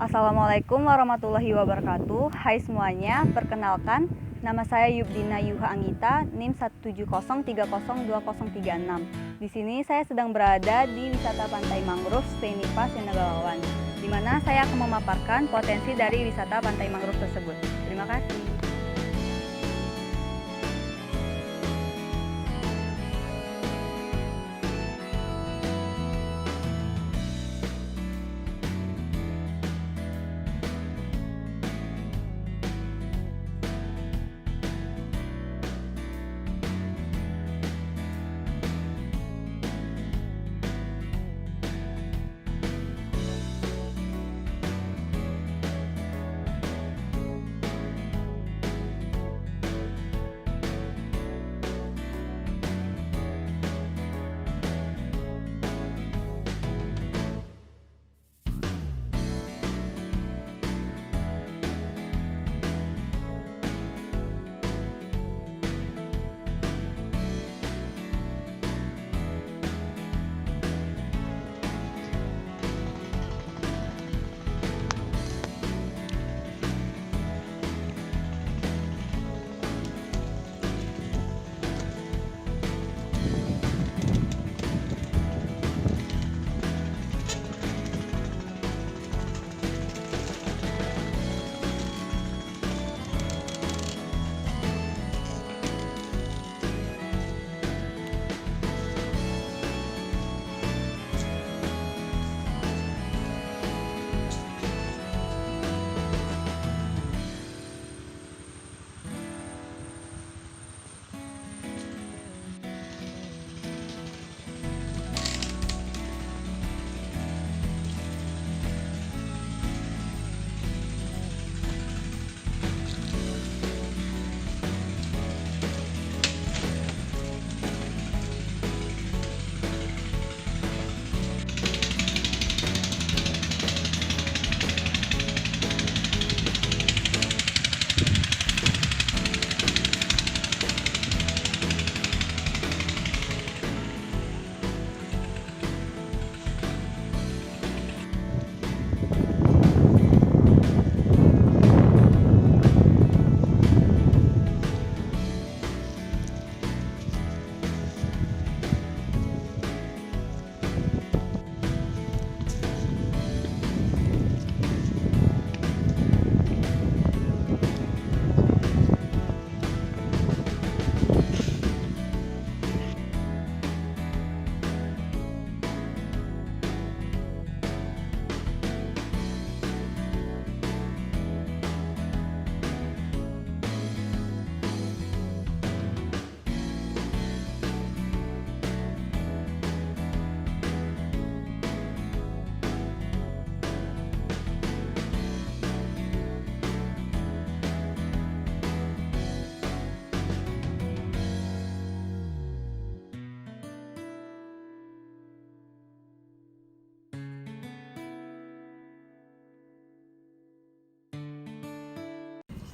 Assalamualaikum warahmatullahi wabarakatuh. Hai semuanya, perkenalkan nama saya Yubdina Yuha Anggita, NIM 170302036. Di sini saya sedang berada di wisata Pantai Mangrove Senipa Senegalawan, di mana saya akan memaparkan potensi dari wisata Pantai Mangrove tersebut. Terima kasih.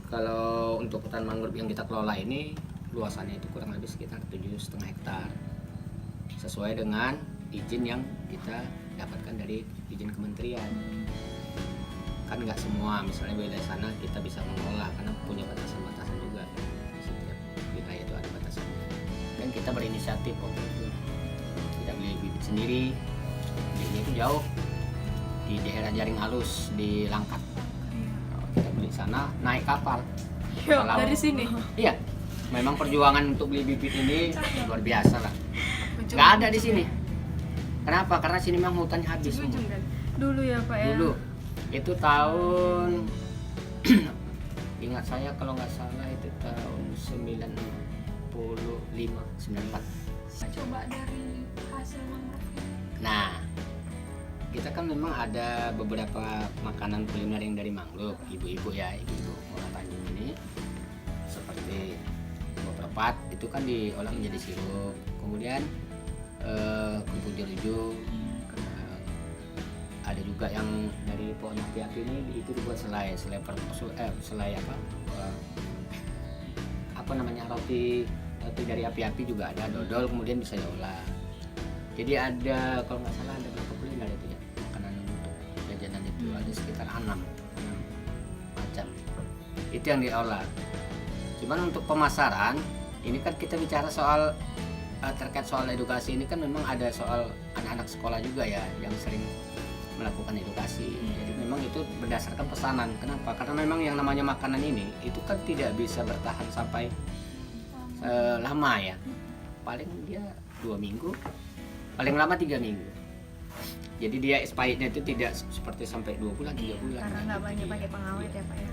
Kalau untuk hutan mangrove yang kita kelola ini luasannya itu kurang lebih sekitar 7,5 hektar sesuai dengan izin yang kita dapatkan dari izin kementerian. Kan nggak semua, misalnya wilayah sana kita bisa mengelola karena punya batasan-batasan juga. Setiap wilayah itu ada batasannya. Dan kita berinisiatif waktu itu, kita beli bibit sendiri. Belinya itu jauh di daerah Jaring Halus di Langkat. Kita beli sana, naik kapal. Yo, dari sini. Iya, memang perjuangan untuk beli bibit ini luar biasa lah. Nggak ada di sini. Kenapa? Karena sini memang hutannya habis semua. Dulu ya Pak ya. Dulu itu tahun ingat saya kalau nggak salah itu tahun 94. Coba dari hasil mangrove. Nah, kita kan memang ada beberapa makanan kuliner yang dari mangrove, ibu-ibu orang Tanjung ini, seperti boprepat itu kan diolah menjadi sirup, kemudian kerupuk jeruju, ada juga yang dari pohon api-api ini itu dibuat selai roti dari api-api juga ada, dodol kemudian bisa diolah. Jadi ada, kalau nggak salah ada berapa kuliner itu ya, makanan untuk jajanan itu ada sekitar enam macam. Itu yang diolah. Cuman untuk pemasaran ini kan kita bicara soal terkait soal edukasi ini kan memang ada soal anak-anak sekolah juga ya yang sering melakukan edukasi. Jadi memang itu berdasarkan pesanan. Kenapa? Karena memang yang namanya makanan ini itu kan tidak bisa bertahan sampai lama ya. Paling dia 2 minggu, paling lama 3 minggu. Jadi dia expirednya itu tidak seperti sampai 2 bulan, 3 bulan. Karena nggak banyak pakai pengawet ya Pak ya.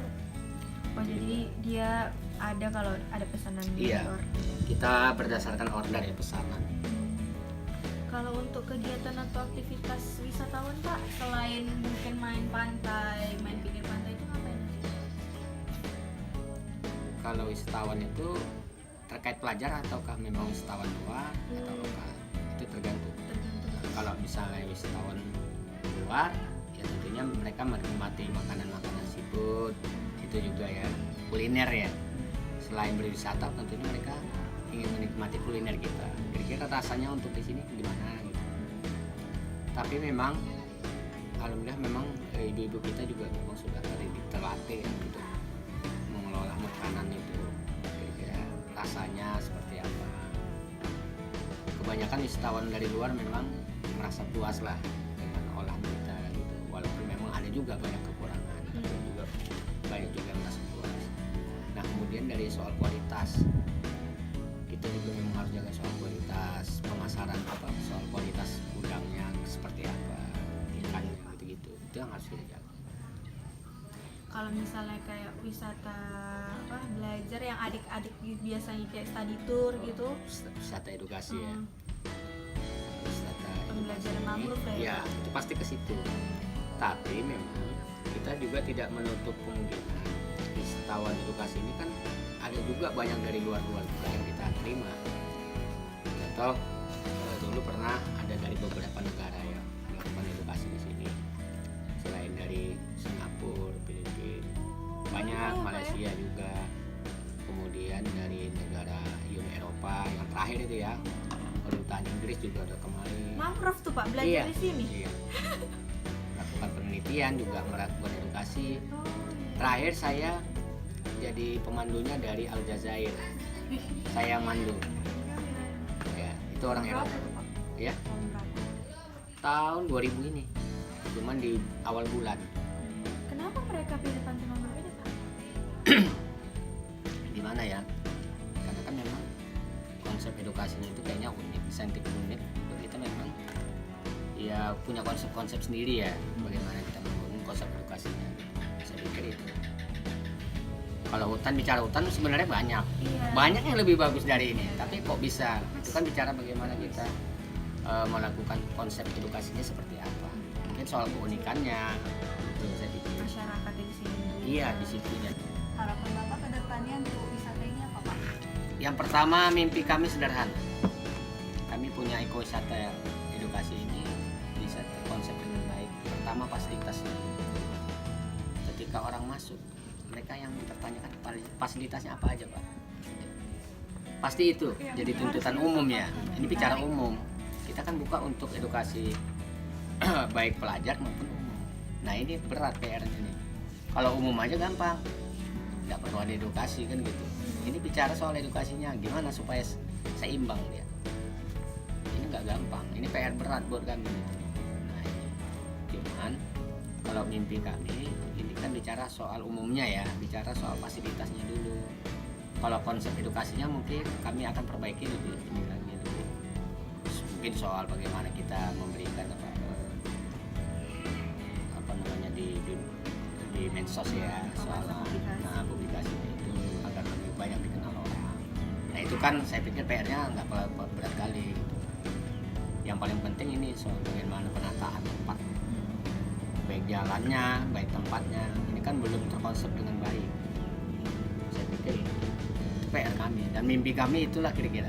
Oh jadi dia ada kalau ada pesanan di Iya. luar. Kita berdasarkan order ya pesanan. Kalau untuk kegiatan atau aktivitas wisatawan Pak, selain mungkin main pantai, main pinggir pantai itu ngapain aja? Kalau wisatawan itu terkait pelajar ataukah memang wisatawan luar atau lokal? Itu tergantung. Tergantung. Kalau misalnya wisatawan luar, ya tentunya mereka menikmati makanan-makanan seafood, itu juga ya kuliner ya. Selain berwisata, tentunya mereka ingin menikmati kuliner kita. Kira-kira rasanya untuk di sini gimana gitu. Tapi memang, alhamdulillah memang ibu-ibu kita juga memang sudah terlatih ya, untuk mengelola makanan itu. Kira-kira rasanya seperti apa. Kebanyakan wisatawan dari luar memang merasa puas lah dengan olahan kita gitu. Walaupun memang ada juga banyak kekurangan, tapi juga banyak juga yang merasa puas. Nah kemudian dari soal kualitas, kita juga memang harus jaga soal kualitas pemasaran, soal kualitas udangnya seperti apa, ikannya gitu-gitu. Itu yang harus kita jaga. Kalau misalnya kayak wisata belajar yang adik-adik biasanya kayak study tour gitu, Wisata edukasi ya. Hmm. Wisata Pembelajaran edukasi mangrove lah ya, ya, Pak. itu pasti ke situ. Tapi memang kita juga tidak menutup kemungkinan wisatawan edukasi ini kan ada juga banyak dari luar-luar juga yang kita terima. Contoh dulu pernah ada dari beberapa negara ya melakukan edukasi di sini. Selain dari Singapura, Filipina, banyak, Malaysia juga. Kemudian dari negara Uni Eropa yang terakhir itu ya, Kedutaan Inggris juga udah kemarin. mangrove tuh Pak belajar Iya, di sini. iya. Melakukan penelitian juga, melakukan edukasi. Oh, Terakhir saya jadi pemandunya dari Aljazair. Saya mandu. Ya, itu orang Berapa Eropa. tuh, Pak? Ya, Tahun berapa? tahun 2000 ini. Cuman di awal bulan. Kenapa mereka pilih pantai mangrove ini Pak? Di mana ya? Karena kan memang konsep edukasinya itu kayaknya unik, saintifik unik. Kita memang ya punya konsep-konsep sendiri ya, bagaimana kita membangun konsep edukasinya. Saya pikir itu. Kalau hutan, bicara hutan sebenarnya banyak. Iya. Banyak yang lebih bagus dari ini, tapi kok bisa? Itu kan bicara bagaimana kita melakukan konsep edukasinya seperti apa. Mungkin soal keunikannya, itu saya pikir. Masyarakat di sini. Iya, di situ ya. Harapan Bapak ke depannya untuk wisata ini apa Pak? Yang pertama, mimpi kami sederhana. Kami punya ekowisata ya, edukasi ini bisa terkonsep dengan baik. Pertama, fasilitasnya. Ketika orang masuk, mereka yang dipertanyakan fasilitasnya apa aja Pak? Pasti itu jadi tuntutan umum ya. Ini bicara umum. Kita kan buka untuk edukasi baik pelajar maupun umum. Nah ini berat PR ini. Kalau umum aja gampang, nggak perlu ada edukasi kan gitu. Ini bicara soal edukasinya, gimana supaya seimbang dia. Ini nggak gampang. Ini PR berat buat kami. Nah ini. Cuman kalau mimpi kami ini kan bicara soal umumnya ya, bicara soal fasilitasnya dulu. Kalau konsep edukasinya mungkin kami akan perbaiki lebih lagi dulu. Mungkin soal bagaimana kita memberikan apa namanya di medsos ya, soal publikasi itu agar lebih banyak dikenal orang. Nah itu kan saya pikir PR-nya nggak berat kali. Yang paling penting ini soal bagaimana penataan tempat, baik jalannya, baik tempatnya. Ini kan belum terkonsep dengan baik. Saya pikir itu PR kami dan mimpi kami itulah kira-kira.